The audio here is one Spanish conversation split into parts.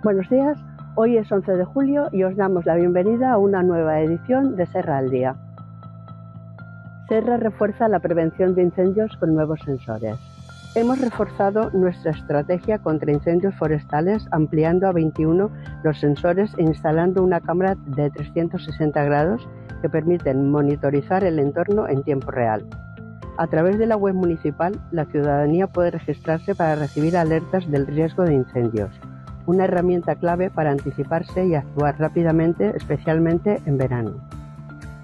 Buenos días, hoy es 11 de julio y os damos la bienvenida a una nueva edición de Serra al Día. Serra refuerza la prevención de incendios con nuevos sensores. Hemos reforzado nuestra estrategia contra incendios forestales ampliando a 21 los sensores e instalando una cámara de 360 grados que permiten monitorizar el entorno en tiempo real. A través de la web municipal, la ciudadanía puede registrarse para recibir alertas del riesgo de incendios, una herramienta clave para anticiparse y actuar rápidamente, especialmente en verano.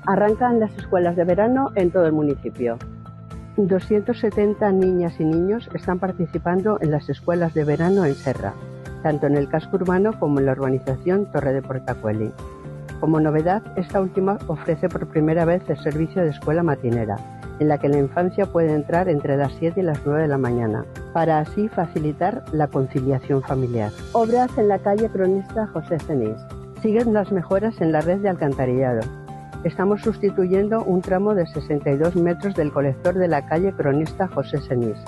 Arrancan las escuelas de verano en todo el municipio. 270 niñas y niños están participando en las escuelas de verano en Serra, tanto en el casco urbano como en la urbanización Torre de Portacueli. Como novedad, esta última ofrece por primera vez el servicio de escuela matinera, en la que la infancia puede entrar entre las 7 y las 9 de la mañana, para así facilitar la conciliación familiar. Obras en la calle Cronista José Cenís. Siguen las mejoras en la red de alcantarillado. Estamos sustituyendo un tramo de 62 metros del colector de la calle Cronista José Cenís,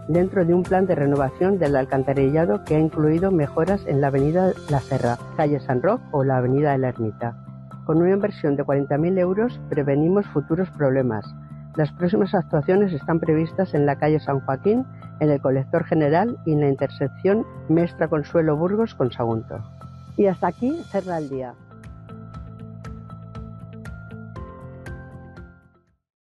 dentro de un plan de renovación del alcantarillado que ha incluido mejoras en la avenida La Serra, calle San Roc o la avenida de la Ermita. Con una inversión de 40.000 euros prevenimos futuros problemas. Las próximas actuaciones están previstas en la calle San Joaquín, en el colector general y en la intersección Mestra Consuelo Burgos con Sagunto. Y hasta aquí Serra al Día.